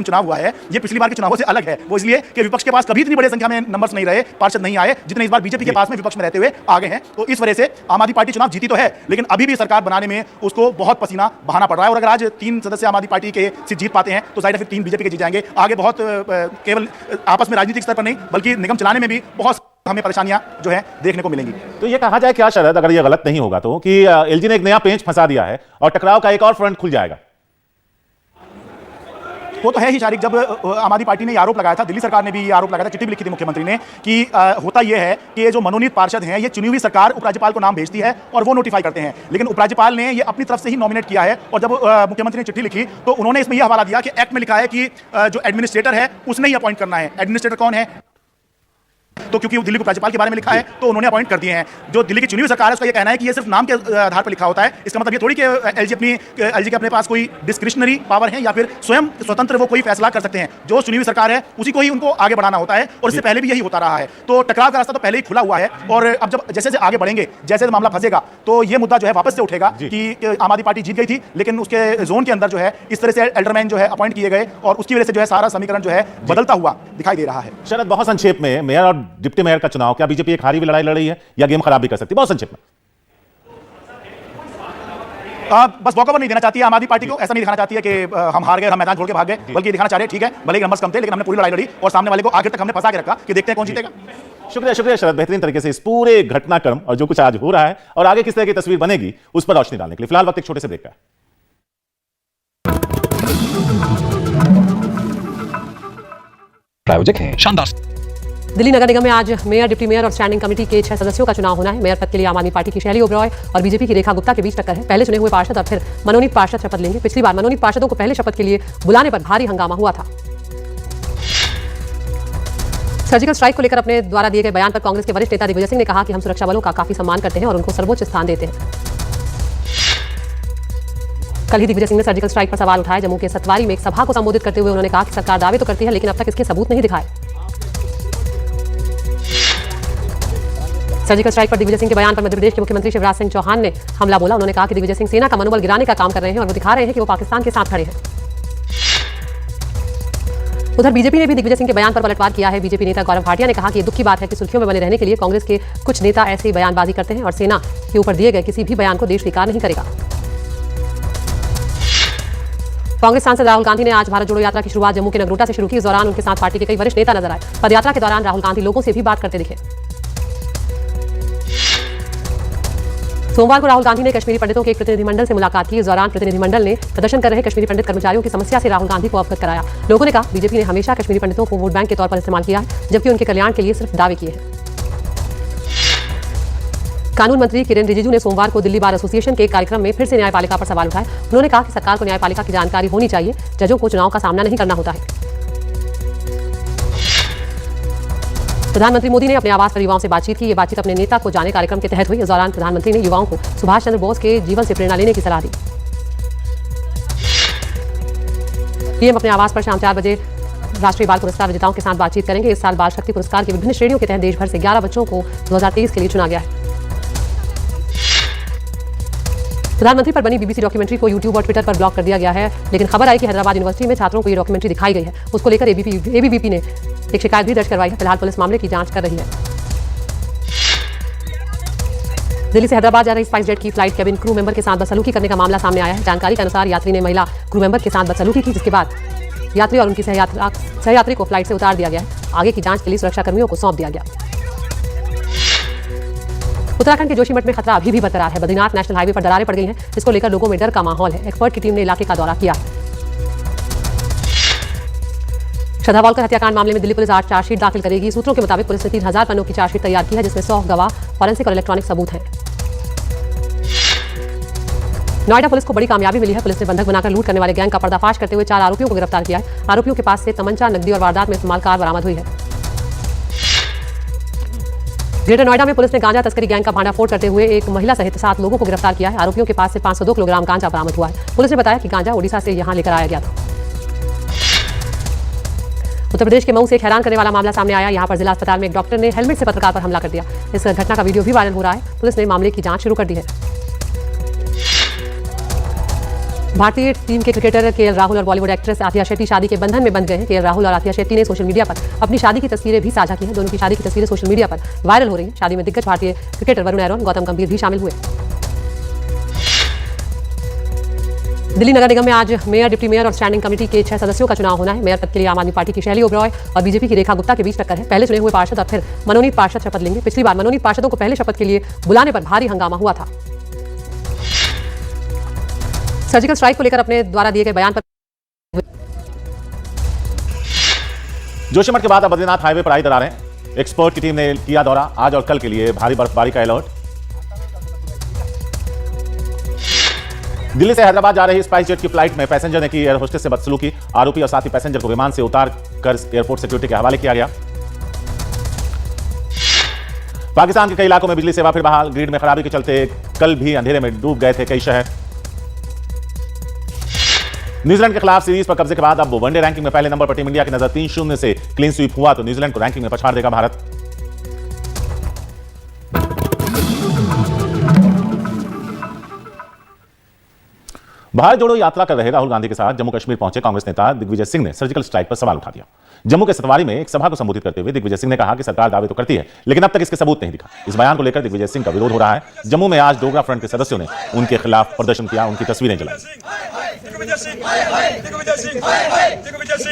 चुनाव हुआ है ये पिछली बार के चुनावों से अलग है। वो इसलिए कि विपक्ष के पास कभी इतनी बड़ी संख्या में नंबर्स नहीं रहे, पार्षद नहीं आए जितने इस बार बीजेपी के पास में विपक्ष में रहते हुए आ गए हैं। तो इस वजह से आम आदमी पार्टी चुनाव जीती तो है, लेकिन अभी भी सरकार बनाने में उसको बहुत पसीना बहाना पड़ रहा है। और अगर आज 3 सदस्य आम आदमी पार्टी के सीट जीत पाते हैं तो जाहिर है फिर 3 बीजेपी के जीत जाएंगे। आगे बहुत केवल आपस में राजनीतिक स्तर पर नहीं बल्कि निगम चलाने में भी बहुत हमें परेशानियां जो है देखने को मिलेंगी। तो ये कहा जाए क्या शरद, अगर ये गलत नहीं होगा तो, कि एलजी ने एक नया पेंच फंसा दिया है और टकराव का एक और फ्रंट खुल जाएगा? वो तो है ही शारिक। जब आम आदमी पार्टी ने ये आरोप लगाया था, दिल्ली सरकार ने भी ये आरोप लगाया था, चिट्ठी भी लिखी थी मुख्यमंत्री ने कि होता यह है कि ये जो मनोनीत पार्षद हैं ये चुनी हुई सरकार उपराज्यपाल को नाम भेजती है और वो नोटिफाई करते हैं, लेकिन उपराज्यपाल ने ये अपनी तरफ से ही नॉमिनेट किया है। और जब मुख्यमंत्री ने चिट्ठी लिखी तो उन्होंने इसमें यह हवाला दिया कि एक्ट में लिखा है कि जो एडमिनिस्ट्रेटर है उसने ही अपॉइंट करना है। एडमिनिस्ट्रेटर कौन है? तो क्योंकि वो दिल्ली उपराज्यपाल के बारे में लिखा है तो उन्होंने अपॉइंट कर दिए हैं। जो दिल्ली की चुनी हुई सरकार है उसका ये कहना है कि ये सिर्फ नाम के आधार पर लिखा होता है। इसका मतलब ये थोड़ी कि एलजी के अपने पास कोई डिस्क्रिशनरी पावर है या फिर स्वयं स्वतंत्र वो कोई फैसला कर सकते हैं। जो चुनी हुई सरकार है उसी को ही उनको आगे बढ़ाना होता है और इससे पहले भी यही होता रहा है। तो टकराव का रास्ता तो पहले ही खुला हुआ है और अब जब जैसे जैसे आगे बढ़ेंगे, जैसे मामला फंसेगा तो ये मुद्दा जो है वापस से उठेगा कि आम आदमी पार्टी जीत गई थी लेकिन उसके जोन के अंदर जो है इस तरह से एल्डरमैन जो है अपॉइंट किए गए और उसकी वजह से जो है सारा समीकरण जो है बदलता हुआ दिखाई दे रहा है। शरद, बहुत संक्षेप में मेयर और डिप्टी मेयर का चुनाव, क्या बीजेपी एक हारी हुई लड़ाई लड़ रही है या गेम खराब भी कर सकती है? बहुत संक्षेप में। बस वॉकओवर नहीं देना चाहती है आम आदमी पार्टी को। ऐसा नहीं दिखाना चाहती है कि हम हार गए, हम मैदान छोड़ के भाग गए, बल्कि दिखाना चाह रहे हैं ठीक है भले ही नंबर्स कम थे लेकिन हमने पूरी लड़ाई लड़ी और सामने वाले को आखिर तक हमने फंसा के रखा कि देखते हैं कौन जीतेगा। शुक्रिया शुक्रिया शरद, बेहतरीन तरीके से इस पूरे घटनाक्रम और जो कुछ आज हो रहा है और आगे किस तरह की तस्वीर बनेगी उस पर रोशनी डालने के लिए फिलहाल वक्त एक छोटे से ब्रेक का है। प्रायोजक है शानदार। दिल्ली नगर निगम में आज मेयर, डिप्टी मेयर और स्टैंडिंग कमेटी के 6 सदस्यों का चुनाव होना है। मेयर पद के लिए आम आदमी पार्टी की शैली ओबरॉय और बीजेपी की रेखा गुप्ता के बीच टक्कर है। पहले चुने हुए पार्षद और फिर मनोनीत पार्षद शपथ लेंगे। पिछली बार मनोनीत पार्षदों को पहले शपथ के लिए बुलाने पर भारी हंगामा हुआ था। सर्जिकल स्ट्राइक को लेकर अपने द्वारा दिए गए बयान पर कांग्रेस के वरिष्ठ नेता दिग्विजय सिंह ने कहा कि हम सुरक्षा बलों का काफी सम्मान करते हैं और उनको सर्वोच्च स्थान देते हैं। कल ही दिग्विजय सिंह ने सर्जिकल स्ट्राइक पर सवाल उठाया। जम्मू के सतवारी में एक सभा को संबोधित करते हुए उन्होंने कहा कि सरकार दावे तो करती है लेकिन अब तक इसके सबूत नहीं दिखाए। सर्जिकल स्ट्राइक पर दिग्विजय सिंह के बयान पर मध्य प्रदेश के मुख्यमंत्री शिवराज सिंह चौहान ने हमला बोला। उन्होंने कहा कि दिग्विजय सिंह सेना का मनोबल गिराने का काम कर रहे हैं और वो दिखा रहे हैं कि वो पाकिस्तान के साथ खड़े हैं। उधर बीजेपी ने भी दिग्विजय सिंह के बयान पर पलटवार किया है। बीजेपी नेता गौरव भाटिया ने कहा कि ये दुख की बात है कि सुर्खियों में बने रहने के लिए कांग्रेस के कुछ नेता ऐसे ही बयानबाजी करते हैं और सेना के ऊपर दिए गए किसी भी बयान को देश स्वीकार नहीं करेगा। कांग्रेस सांसद राहुल गांधी ने आज भारत जोड़ो यात्रा की शुरुआत जम्मू के नगरोटा से शुरू की। इस दौरान उनके साथ पार्टी के कई वरिष्ठ नेता नजर आए। पदयात्रा के दौरान राहुल गांधी लोगों से भी बात करते दिखे। सोमवार को राहुल गांधी ने कश्मीरी पंडितों के एक प्रतिनिधिमंडल से मुलाकात की। इस दौरान प्रतिनिधिमंडल ने प्रदर्शन कर रहे कश्मीरी पंडित कर्मचारियों की समस्या से राहुल गांधी को अवगत कराया। लोगों ने कहा बीजेपी ने हमेशा कश्मीरी पंडितों को वोट बैंक के तौर पर इस्तेमाल किया है जबकि उनके कल्याण के लिए सिर्फ दावे किए हैं। कानून मंत्री किरेन रिजिजू ने सोमवार को दिल्ली बार एसोसिएशन के एक कार्यक्रम में फिर से न्यायपालिका पर सवाल उठाए। उन्होंने कहा कि सरकार को न्यायपालिका की जानकारी होनी चाहिए। जजों को चुनाव का सामना नहीं करना होता है। प्रधानमंत्री मोदी ने अपने आवास पर युवाओं से बातचीत की। ये बातचीत अपने नेता को जाने कार्यक्रम के तहत हुई। इस दौरान प्रधानमंत्री ने युवाओं को सुभाष चंद्र बोस के जीवन से प्रेरणा लेने की सलाह दी। पीएम अपने आवास पर शाम 4 बजे राष्ट्रीय बाल पुरस्कार विजेताओं के साथ बातचीत करेंगे। इस साल बाल शक्ति पुरस्कार की विभिन्न श्रेणियों के तहत देश भर से 11 बच्चों को 2023 के लिए चुना गया है। प्रधानमंत्री पर बनी बीबीसी डॉक्यूमेंट्री को यूट्यूब और ट्विटर पर ब्लॉक कर दिया गया है, लेकिन खबर आई कि हैदराबाद यूनिवर्सिटी में छात्रों को ये डॉक्यूमेंट्री दिखाई गई है। उसको लेकर एबीवीपी ने एक शिकायत भी दर्ज करवाई है। फिलहाल पुलिस मामले की जांच कर रही है। दिल्ली से हैदराबाद जा रही स्पाइसजेट की फ्लाइट केबिन क्रू मेंबर के साथ बदसलूकी करने का मामला सामने आया है। जानकारी के अनुसार यात्री ने महिला क्रू मेंबर के साथ बदसलूकी की, जिसके बाद यात्री और उनकी सहयात्री को फ्लाइट से उतार दिया गया है। आगे की जांच के लिए सुरक्षा कर्मियों को सौंप दिया गया। उत्तराखंड के जोशीमठ में खतरा अभी भी बरकरार है। बद्रीनाथ नेशनल हाईवे पर दरारें पड़ गई हैं। इसको लेकर लोगों में डर का माहौल है। एक्सपर्ट की टीम ने इलाके का दौरा किया। श्रद्धा वालकर हत्याकांड मामले में दिल्ली पुलिस आज चार्जशीट दाखिल करेगी। सूत्रों के मुताबिक पुलिस ने 3000 पन्नों की चार्जशीट तैयार की है, जिसमें 100 गवाह, फॉरेंसिक और इलेक्ट्रॉनिक सबूत हैं। नोएडा पुलिस को बड़ी कामयाबी मिली है। पुलिस ने बंधक बनाकर लूट करने वाले गैंग का पर्दाफाश करते हुए 4 आरोपियों को गिरफ्तार किया है। आरोपियों के पास से तमंचा, नकदी और वारदात में इस्तेमाल कार बरामद हुई है। ग्रेटर नोएडा में पुलिस ने गांजा तस्करी गैंग का भांडाफोड़ करते हुए एक महिला सहित 7 लोगों को गिरफ्तार किया है। आरोपियों के पास से 502 किलोग्राम गांजा बरामद हुआ है। पुलिस ने बताया कि गांजा ओडिशा से यहां लेकर आया गया था। उत्तर प्रदेश के मऊ से एक हैरान करने वाला मामला सामने आया। यहां पर जिला अस्पताल में एक डॉक्टर ने हेलमेट से पत्रकार पर हमला कर दिया। इस घटना का वीडियो भी वायरल हो रहा है। पुलिस ने मामले की जांच शुरू कर दी है। भारतीय टीम के क्रिकेटर केएल राहुल और बॉलीवुड एक्ट्रेस आथिया शेट्टी शादी के बंधन में बंध गए हैं। केएल राहुल और आथिया शेट्टी ने सोशल मीडिया पर अपनी शादी की तस्वीरें भी साझा की हैं। दोनों की शादी की तस्वीरें सोशल मीडिया पर वायरल हो रही हैं। शादी में दिग्गज भारतीय क्रिकेटर वरुण एरोन, गौतम गंभीर भी शामिल हुए। दिल्ली नगर निगम में आज मेयर, डिप्टी मेयर और स्टैंडिंग कमेटी के 6 सदस्यों का चुनाव होना है। मेयर पद के लिए आम आदमी पार्टी की शैली ओबरॉय और बीजेपी की रेखा गुप्ता के बीच टक्कर है। पहले चुने हुए पार्षद और फिर मनोनीत पार्षद शपथ लेंगे। पिछली बार मनोनीत पार्षदों को पहले शपथ के लिए बुलाने पर भारी हंगामा हुआ था। सर्जिकल स्ट्राइक को लेकर अपने द्वारा दिए गए बयान पर जोशीमठ के बाद अब बद्रीनाथ हाईवे पर आई दरारें। एक्सपर्ट की टीम ने किया दौरा। आज और कल के लिए भारी बर्फबारी का अलर्ट। दिल्ली से हैदराबाद जा रही स्पाइस जेट की फ्लाइट में पैसेंजर ने की एयर होस्टेस से बदसलूकी। आरोपी और साथी पैसेंजर को विमान से उतार कर एयरपोर्ट सिक्योरिटी के हवाले किया गया। पाकिस्तान के कई इलाकों में बिजली सेवा फिर बहाल। ग्रिड में खराबी के चलते कल भी अंधेरे में डूब गए थे कई शहर। न्यूजीलैंड के खिलाफ सीरीज पर कब्जे के बाद अब वनडे रैंकिंग में पहले नंबर पर टीम इंडिया की नजर। 3-0 से क्लीन स्वीप हुआ तो न्यूजीलैंड को रैंकिंग में पछाड़ देगा भारत। भारत जोड़ो यात्रा कर रहे राहुल गांधी के साथ जम्मू कश्मीर पहुंचे कांग्रेस नेता दिग्विजय सिंह ने सर्जिकल स्ट्राइक पर सवाल उठा दिया। जम्मू के सतवारी में एक सभा को संबोधित करते हुए दिग्विजय सिंह ने कहा कि सरकार दावे तो करती है लेकिन अब तक इसके सबूत नहीं दिखा। इस बयान को लेकर दिग्विजय सिंह का विरोध हो रहा है। जम्मू में आज डोगरा फ्रंट के सदस्यों ने उनके खिलाफ प्रदर्शन किया, उनकी तस्वीरें जलाई।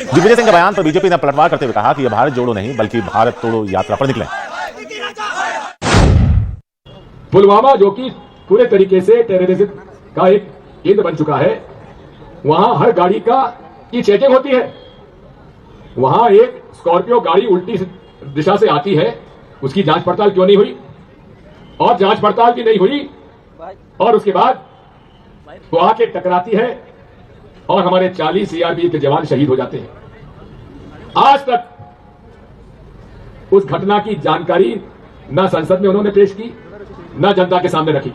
दिग्विजय सिंह के बयान पर बीजेपी ने पलटवार करते हुए कहा कि यह भारत जोड़ो नहीं बल्कि भारत तोड़ो यात्रा पर निकले। पुलवामा जो कि पूरे तरीके से टेररिज्म का एक केंद्र बन चुका है, वहां हर गाड़ी की चेकिंग होती है। वहां एक स्कॉर्पियो गाड़ी उल्टी दिशा से आती है, उसकी जांच पड़ताल क्यों नहीं हुई? और जांच पड़ताल भी नहीं हुई और उसके बाद वो आके टकराती है और हमारे 40 सीआरपीएफ के जवान शहीद हो जाते हैं। आज तक उस घटना की जानकारी ना संसद में उन्होंने पेश की, ना जनता के सामने रखी।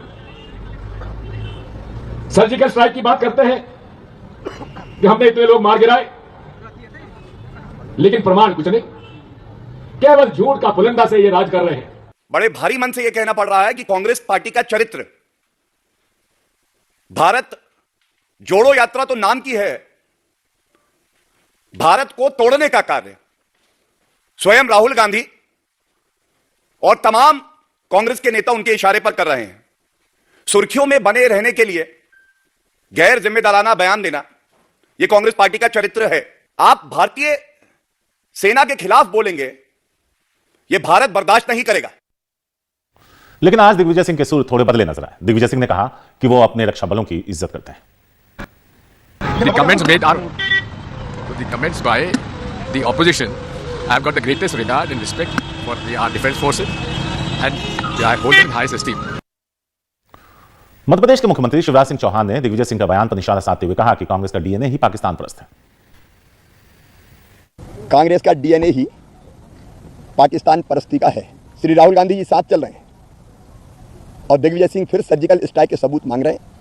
सर्जिकल स्ट्राइक की बात करते हैं कि हमने इतने लोग मार गिराए, लेकिन प्रमाण कुछ नहीं, केवल झूठ का पुलिंदा से ये राज कर रहे हैं। बड़े भारी मन से यह कहना पड़ रहा है कि कांग्रेस पार्टी का चरित्र, भारत जोड़ो यात्रा तो नाम की है, भारत को तोड़ने का कार्य स्वयं राहुल गांधी और तमाम कांग्रेस के नेता उनके इशारे पर कर रहे हैं। सुर्खियों में बने रहने के लिए गैर जिम्मेदाराना बयान देना यह कांग्रेस पार्टी का चरित्र है। आप भारतीय सेना के खिलाफ बोलेंगे, यह भारत बर्दाश्त नहीं करेगा। लेकिन आज दिग्विजय सिंह के सुर थोड़े बदले नजर आए। दिग्विजय सिंह ने कहा कि वो अपने रक्षा बलों की इज्जत करते हैं। The comments made are the comments by the opposition. I have got the greatest regard and respect for our defense forces and I hold them in highest esteem. Madhya Pradesh के मुख्यमंत्री शिवराज सिंह चौहान ने दिग्विजय सिंह का बयान पर निशाना साधते हुए कहा कि कांग्रेस का डीएनए ही पाकिस्तान परस्त है। कांग्रेस का डीएनए ही पाकिस्तान परस्ती का है। श्री राहुल गांधी जी साथ चल रहे हैं और दिग्विजय सिंह फिर सर्जिकल स्ट्राइक के सबूत मांग रहे हैं।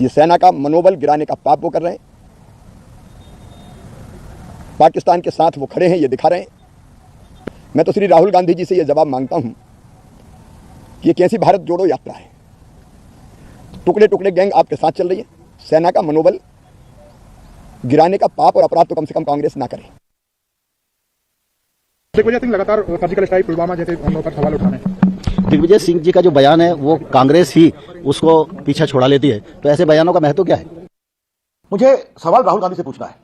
ये सेना का मनोबल गिराने का पाप वो कर रहे हैं। पाकिस्तान के साथ वो खड़े हैं, ये दिखा रहे हैं। मैं तो श्री राहुल गांधी जी से ये जवाब मांगता हूं कि ये कैसी भारत जोड़ो यात्रा है। टुकड़े टुकड़े गैंग आपके साथ चल रही है। सेना का मनोबल गिराने का पाप और अपराध तो कम से कम कांग्रेस ना करे। दिग्विजय सिंह लगातार सर्जिकल स्ट्राइक पुलवामा जैसे हमलों पर सवाल उठाने। दिग्विजय सिंह जी का जो बयान है वो कांग्रेस ही उसको पीछे छोड़ा लेती है, तो ऐसे बयानों का महत्व क्या है? मुझे सवाल राहुल गांधी से पूछना है।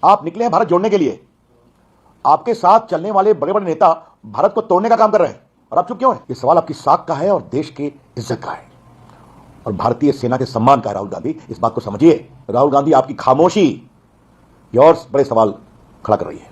आप निकले हैं भारत जोड़ने के लिए, आपके साथ चलने वाले बड़े बड़े नेता भारत को तोड़ने का काम कर रहे हैं और आप चुप क्यों हैं? ये सवाल आपकी साख का है और देश की इज्जत का है और भारतीय सेना के सम्मान का है। राहुल गांधी, इस बात को समझिए। राहुल गांधी, आपकी खामोशी ये और बड़े सवाल खड़ा कर रही है।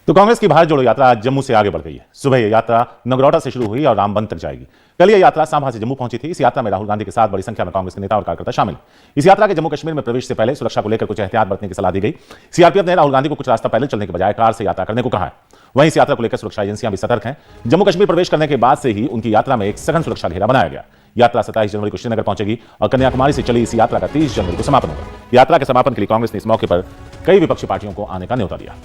तो कांग्रेस की भारत जोड़ो यात्रा आज जम्मू से आगे बढ़ गई है। सुबह यह यात्रा नगरौटा से शुरू हुई और रामबन तक जाएगी। कल यह यात्रा सांभा से जम्मू पहुंची थी। इस यात्रा में राहुल गांधी के साथ बड़ी संख्या में कांग्रेस के नेता और कार्यकर्ता शामिल। इस यात्रा के जम्मू कश्मीर में प्रवेश से पहले सुरक्षा को लेकर कुछ एहतियात बरतने की सलाह दी गई। सीआरपीएफ ने राहुल गांधी को कुछ रास्ता पैदल चलने के बजाय कार से यात्रा करने को कहा है। वहीं इस यात्रा को लेकर सुरक्षा एजेंसियां भी सतर्क हैं। जम्मू कश्मीर प्रवेश करने के बाद से ही उनकी यात्रा में एक सघन सुरक्षा घेरा बनाया गया। यात्रा 27 जनवरी को श्रीनगर पहुंचेगी और कन्याकुमारी से चली इस यात्रा का 30 जनवरी को समापन होगा। यात्रा के समापन के लिए कांग्रेस ने इस मौके पर कई विपक्षी पार्टियों को आने का न्योता दिया।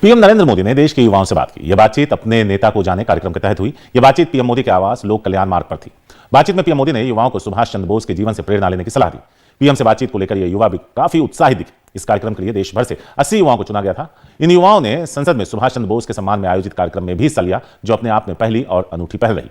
पीएम नरेंद्र मोदी ने देश के युवाओं से बात की। यह बातचीत अपने नेता को जाने कार्यक्रम के तहत हुई। यह बातचीत पीएम मोदी के आवास लोक कल्याण मार्ग पर थी। बातचीत में पीएम मोदी ने युवाओं को सुभाष चंद्र बोस के जीवन से प्रेरणा लेने की सलाह दी। पीएम से बातचीत को लेकर यह युवा भी काफी उत्साहित दिखे। इस कार्यक्रम के लिए देश भर से 80 युवाओं को चुना गया था। इन युवाओं ने संसद में सुभाष चंद्र बोस के सम्मान में आयोजित कार्यक्रम में भी हिस्सा लिया, जो अपने आप में पहली और अनूठी पहल रही।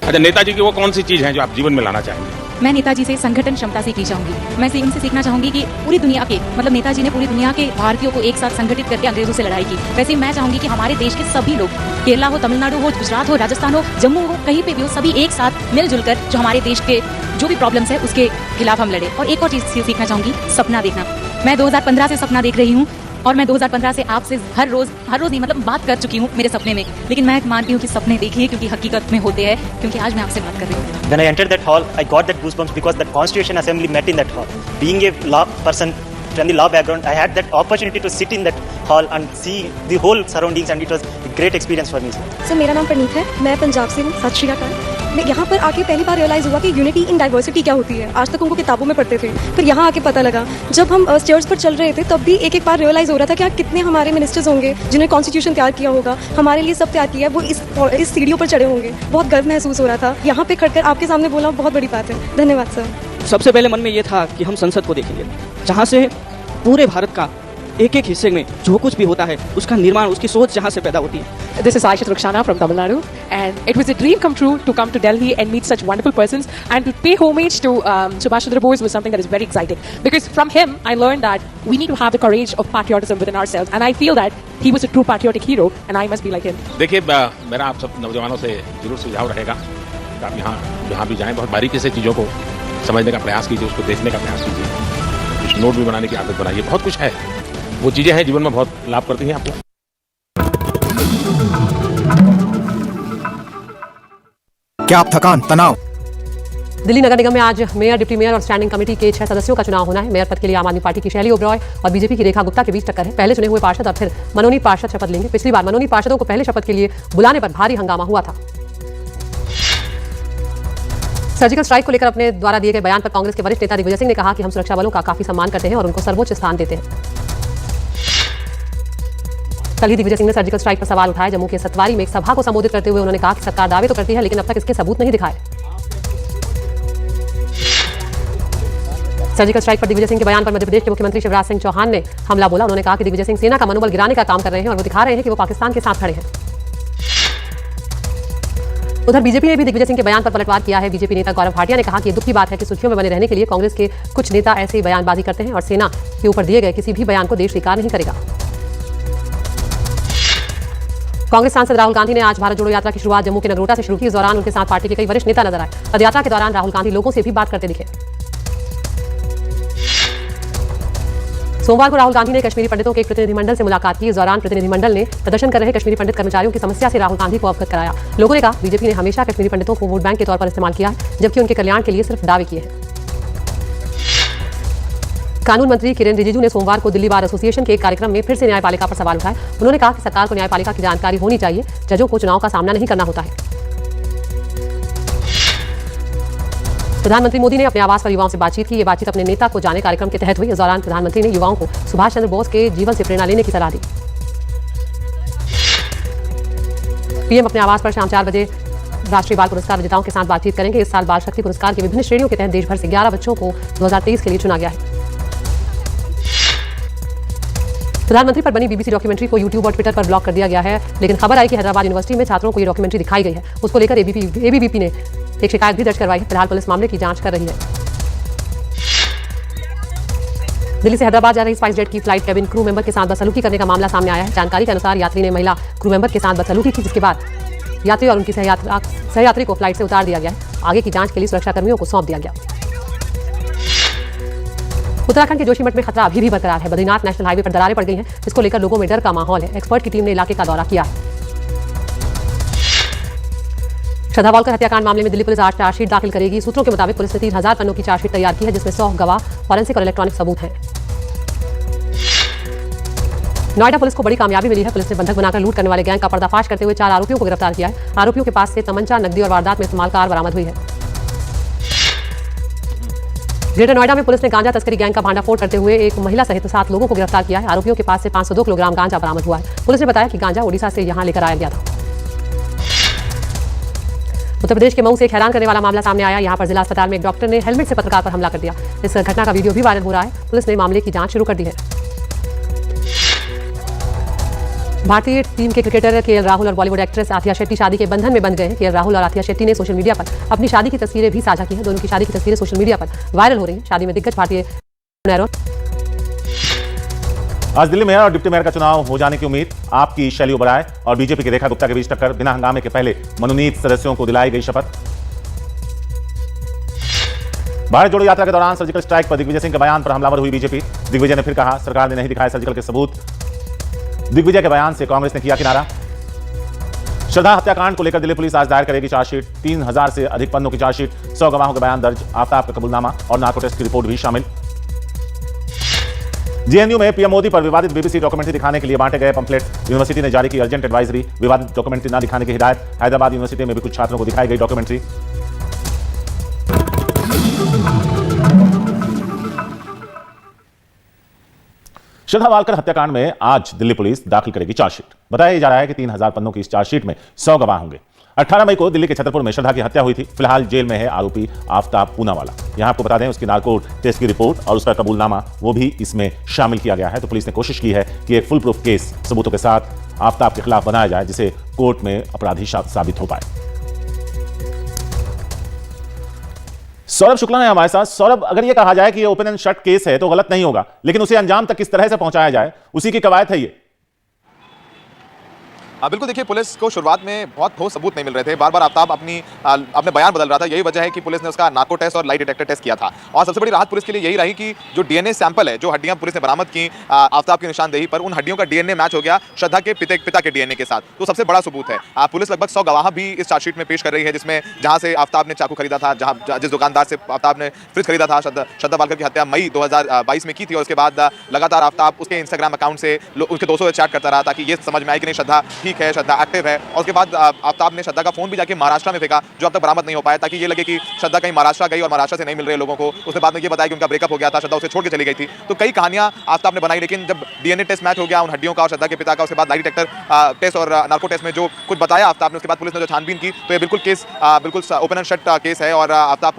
अच्छा, नेताजी की वो कौन सी चीज है जो आप जीवन में लाना चाहेंगे? मैं नेताजी से संगठन क्षमता सीखनी चाहूंगी। मैं उनसे सीखना चाहूंगी कि पूरी दुनिया के नेताजी ने पूरी दुनिया के भारतीयों को एक साथ संगठित करके अंग्रेजों से लड़ाई की। वैसे ही मैं चाहूंगी कि हमारे देश के सभी लोग, केरला हो, तमिलनाडु हो, गुजरात हो, राजस्थान हो, जम्मू हो, कहीं पे भी हो, सभी एक साथ मिलजुल कर जो हमारे देश के जो भी प्रॉब्लम्स है उसके खिलाफ हम लड़े। और एक और चीज सीखना चाहूंगी, सपना देखना। मैं 2015 से सपना देख रही हूँ और मैं 2015 से आपसे हर रोज नहीं बात कर चुकी हूँ मेरे सपने में। लेकिन मैं मानती हूँ कि सपने देखिए क्योंकि हकीकत में होते हैं, क्योंकि आज मैं आपसे बात कर रही हूँ। When I entered that hall, I got that goosebumps because the Constitution Assembly met in that hall. Being a law person from the law background, I had that opportunity to sit in that hall and see the whole surroundings, and it was a great experience for me. Sir, मेरा नाम प्रणीत है, मैं पंजाब से हूँ। सत श्री अकाल। मैं यहाँ पर आके पहली बार रियलाइज़ हुआ कि यूनिटी इन डाइवर्सिटी क्या होती है। आज तक उनको किताबों में पढ़ते थे, फिर यहाँ आके पता लगा। जब हम स्टेयर्स पर चल रहे थे तब भी एक बार रियलाइज़ हो रहा था कि कितने हमारे मिनिस्टर्स होंगे जिन्होंने कॉन्स्टिट्यूशन तैयार किया होगा, हमारे लिए सब तैयार किया है, वो इस सीढ़ियों पर चढ़े होंगे। बहुत गर्व महसूस हो रहा था। यहाँ पे खड़कर आपके सामने बोलना बहुत बड़ी बात है। धन्यवाद सर। सबसे पहले मन में ये था कि हम संसद को देखेंगे, जहाँ से पूरे भारत का एक एक हिस्से में जो कुछ भी होता है उसका निर्माण, उसकी सोच जहाँ से पैदा होती है। This is Aisha Rukhsana from Tamil Nadu, and it was a dream come true to come to Delhi and meet such wonderful persons and to pay homage to Subhash Chandra Bose was something that is very exciting because from him I learned that we need to have the courage of patriotism within ourselves, and I feel that he was a true patriotic hero and I must be like him. देखिए, मेरा आप सब नौजवानों से जरूर सुझाव रहेगा कि आप जहाँ भी जाएं बहुत बारीकी से चीज़ों को समझने का प्रयास कीजिए, उसको देखने का प्रयास कीजिए, कुछ नोट भी बनाने की आदत बनाइए। बहुत कुछ है, वो चीज़ें हैं जीवन में बहुत लाभ करती हैं आपको। क्या आप थकान, तनाव? दिल्ली नगर निगम में आज मेयर, डिप्टी मेयर और स्टैंडिंग कमेटी के 6 सदस्यों का चुनाव होना है। मेयर पद के लिए आम आदमी पार्टी की शैली ओबरॉय और बीजेपी की रेखा गुप्ता के बीच टक्कर है। पहले चुने हुए पार्षद और फिर मनोनीत पार्षद शपथ लेंगे। पिछली बार मनोनीत पार्षदों को पहले शपथ के लिए बुलाने पर भारी हंगामा हुआ था। सर्जिकल स्ट्राइक को लेकर अपने द्वारा दिए गए बयान पर कांग्रेस के वरिष्ठ नेता दिग्विजय सिंह ने कहा कि हम सुरक्षा बलों का काफी सम्मान करते हैं और उनको सर्वोच्च स्थान देते हैं। कल ही दिग्विजय सिंह ने सर्जिकल स्ट्राइक पर सवाल उठाए। जम्मू के सतवारी में एक सभा को संबोधित करते हुए उन्होंने कहा कि सरकार दावे तो करती है लेकिन अब तक इसके सबूत नहीं दिखाए। सर्जिकल स्ट्राइक पर दिग्विजय सिंह के बयान पर मध्य प्रदेश के मुख्यमंत्री शिवराज सिंह चौहान ने हमला बोला। उन्होंने कहा कि दिग्विजय सिंह सेना का मनोबल गिराने का काम कर रहे हैं और वो दिखा रहे हैं कि वो पाकिस्तान के साथ खड़े हैं। उधर बीजेपी ने भी दिग्विजय सिंह के बयान पर पलटवार किया है। बीजेपी नेता गौरव भाटिया ने कहा कि ये दुख की बात है कि सुर्खियों में बने रहने के लिए कांग्रेस के कुछ नेता ऐसे ही बयानबाजी करते हैं और सेना के ऊपर दिए गए किसी भी बयान को देश स्वीकार नहीं करेगा। कांग्रेस सांसद राहुल गांधी ने आज भारत जोड़ो यात्रा की शुरुआत जम्मू के नगरोटा से शुरू की। इस दौरान उनके साथ पार्टी के कई वरिष्ठ नेता नजर आए। पदयात्रा के दौरान राहुल गांधी लोगों से भी बात करते दिखे। सोमवार को राहुल गांधी ने कश्मीरी पंडितों के एक प्रतिनिधिमंडल से मुलाकात की। इस दौरान प्रतिनिधिमंडल ने प्रदर्शन कर रहे कश्मीरी पंडित कर्मचारियों की समस्या से राहुल गांधी को अवगत कराया। लोगों ने कहा बीजेपी ने हमेशा कश्मीरी पंडितों को वोट बैंक के तौर पर इस्तेमाल किया है, जबकि उनके कल्याण के लिए सिर्फ दावे किए हैं। कानून मंत्री किरेन रिजिजू ने सोमवार को दिल्ली बार एसोसिएशन के एक कार्यक्रम में फिर से न्यायपालिका पर सवाल उठाए। उन्होंने कहा कि सरकार को न्यायपालिका की जानकारी होनी चाहिए। जजों को चुनाव का सामना नहीं करना होता है। प्रधानमंत्री मोदी ने अपने आवास पर युवाओं से बातचीत की। ये बातचीत अपने नेता को जाने कार्यक्रम के तहत हुई। इस दौरान प्रधानमंत्री ने युवाओं को सुभाष चंद्र बोस के जीवन से प्रेरणा लेने की सलाह दी। पीएम अपने आवास पर शाम 4 बजे राष्ट्रीय बाल पुरस्कार विजेताओं के साथ बातचीत करेंगे। इस साल बाल शक्ति पुरस्कार की विभिन्न श्रेणियों के तहत देश भर से 11 बच्चों को 2023 के लिए चुना गया है। प्रधानमंत्री पर बनी बीबीसी डॉक्यूमेंट्री को यूट्यूब और ट्विटर पर ब्लॉक कर दिया गया है, लेकिन खबर आई कि हैदराबाद यूनिवर्सिटी में छात्रों को ये डॉक्यूमेंट्री दिखाई गई है। उसको लेकर एबीवीपी ने एक शिकायत भी दर्ज करवाई है। फिलहाल पुलिस मामले की जांच कर रही है। दिल्ली से हैदराबाद जा रही स्पाइसजेट की फ्लाइट केबिन क्रू मेंबर के साथ बदसलूकी करने का मामला सामने आया है। जानकारी के अनुसार यात्री ने महिला क्रू मेंबर के साथ बदसलूकी की, जिसके बाद यात्री और उनकी सहयात्री को फ्लाइट से उतार दिया गया है। आगे की जांच के लिए सुरक्षा कर्मियों को सौंप दिया गया। उत्तराखंड के जोशीमठ में खतरा अभी भी बरकरार है। बद्रीनाथ नेशनल हाईवे पर दरारें पड़ गई हैं, जिसको लेकर लोगों में डर का माहौल है। एक्सपर्ट की टीम ने इलाके का दौरा किया है। श्रद्धा वालकर हत्याकांड मामले में दिल्ली पुलिस आज चार्जशीट दाखिल करेगी। सूत्रों के मुताबिक पुलिस ने 3000 पन्नों की चार्जशीट तैयार की है, जिसमें 100 गवाह, फॉरेंसिक और इलेक्ट्रॉनिक सबूत हैं। नोएडा पुलिस को बड़ी कामयाबी मिली है। पुलिस ने बंधक बनाकर लूट करने वाले गैंग का पर्दाफाश करते हुए 4 आरोपियों को गिरफ्तार किया है। आरोपियों के पास से तमंचा, नकदी और वारदात में इस्तेमाल कार बरामद हुई है। ग्रेटर नोएडा में पुलिस ने गांजा तस्करी गैंग का भांडाफोड़ करते हुए एक महिला सहित 7 लोगों को गिरफ्तार किया है। आरोपियों के पास से 502 किलोग्राम गांजा बरामद हुआ है। पुलिस ने बताया कि गांजा ओडिशा से यहां लेकर आया गया था। उत्तर प्रदेश के मऊ से एक हैरान करने वाला मामला सामने आया। यहां पर जिला अस्पताल में एक डॉक्टर ने हेलमेट से पत्रकार पर हमला कर दिया। इस घटना का वीडियो भी वायरल हो रहा है। पुलिस ने मामले की जांच शुरू कर दी है। भारतीय टीम के क्रिकेटर केएल राहुल और बॉलीवुड एक्ट्रेस आथिया शेट्टी शादी के बंधन में बंध गए हैं। केएल राहुल और आथिया शेट्टी ने सोशल मीडिया पर अपनी शादी की तस्वीरें भी साझा की हैं। दोनों की शादी की तस्वीरें सोशल मीडिया पर वायरल हो रही हैं। शादी में दिग्गज भारतीय आज दिल्ली मेयर और डिप्टी मेयर का चुनाव हो जाने की उम्मीद। आपकी शैली ओबराय और बीजेपी के रेखा गुप्ता के बीच टक्कर। बिना हंगामे के पहले मनोनीत सदस्यों को दिलाई गई शपथ। भारत जोड़ो यात्रा के दौरान सर्जिकल स्ट्राइक पर दिग्विजय सिंह के बयान पर हमलावर हुई बीजेपी। दिग्विजय ने फिर कहा, सरकार ने नहीं दिखाए सर्जिकल के सबूत। दिग्विजय के बयान से कांग्रेस ने किया किनारा। श्रद्धा हत्याकांड को लेकर दिल्ली पुलिस आज दायर करेगी चार्जशीट। 3000 से अधिक पन्नों की चार्जशीट, 100 गवाहों के बयान दर्ज, आफ्ताब का कबूलनामा और नार्को टेस्ट की रिपोर्ट भी शामिल। जेएनयू में पीएम मोदी पर विवादित बीबीसी डॉक्यूमेंट्री दिखाने के लिए बांटे गए पंपलेट। यूनिवर्सिटी ने जारी की अर्जेंट एडवाइजरी। विवादित डॉक्यूमेंट्री न दिखाने की हिदायत। हैदराबाद यूनिवर्सिटी में भी कुछ छात्रों को दिखाई गई डॉक्यूमेंट्री। श्रद्धा वालकर हत्याकांड में आज दिल्ली पुलिस दाखिल करेगी चार्जशीट। बताया जा रहा है कि 3000 पन्नों की इस चार्जशीट में 100 गवाह होंगे। 18 मई को दिल्ली के छतरपुर में श्रद्धा की हत्या हुई थी। फिलहाल जेल में है आरोपी आफ्ताब पूनावाला। यहां आपको बता दें, उसकी नार्को टेस्ट की रिपोर्ट और उसका कबूलनामा वो भी इसमें शामिल किया गया है। तो पुलिस ने कोशिश की है कि एक फुल प्रूफ केस सबूतों के साथ आफ्ताब के खिलाफ बनाया जाए, जिसे कोर्ट में अपराधी साबित हो पाए। सौरभ शुक्ला है हमारे साथ। सौरभ, अगर यह कहा जाए कि यह ओपन एंड शट केस है तो गलत नहीं होगा, लेकिन उसे अंजाम तक किस तरह से पहुंचाया जाए, उसी की कवायद है ये। बिल्कुल, देखिए, पुलिस को शुरुआत में बहुत ठोस सबूत नहीं मिल रहे थे। बार बार आफ्ताब अपने बयान बदल रहा था। यही वजह है कि पुलिस ने उसका नार्को टेस्ट और लाई डिटेक्टर टेस्ट किया था। और सबसे बड़ी राहत पुलिस के लिए यही रही कि जो डीएनए सैंपल है, जो हड्डियां पुलिस ने बरामद की आफ्ताब की निशानदेही पर, उन हड्डियों का डीएनए मैच हो गया श्रद्धा के पिता के डीएनए के साथ। तो सबसे बड़ा सबूत है। पुलिस लगभग 100 गवाह भी इस चार्जशीट में पेश कर रही है, जिसमें जहां से आफ्ताब ने चाकू खरीदा था, जिस दुकानदार से आफ्ताब ने फ्रिज खरीदा था, श्रद्धा वालकर की हत्या मई 2022 में की थी। और उसके बाद लगातार आफ्ताब उसके इंस्टाग्राम अकाउंट से उसके दोस्तों से चैट करता रहा, ताकि ये समझ में आए कि नहीं, श्रद्धा ठीक है, श्रद्धा एक्टिव है। और उसके बाद आफ्ताब ने श्रद्धा का फोन भी जाके महाराष्ट्र में फेंका, जो अब तक बरामद नहीं हो पाया, ताकि ये लगे कि श्रद्धा कहीं महाराष्ट्र गई और महाराष्ट्र से नहीं मिल रहे लोगों को। उसने बाद में ये बताया कि उनका ब्रेकअप हो गया था, श्रद्धा उसे छोड़ के चली गई थी। तो कई कहानियां आफ्ताब ने बनाई, लेकिन जब डीएनए टेस्ट मैच हो गया उन हड्डियों का और श्रद्धा के पिता का, उसके बाद लाई डिटेक्टर टेस्ट और नार्को टेस्ट में जो कुछ बताया आफ्ताब ने, उसके बाद पुलिस ने जो छानबीन की, तो ये बिल्कुल केस बिल्कुल ओपन एंड शट केस है। और आफ्ताब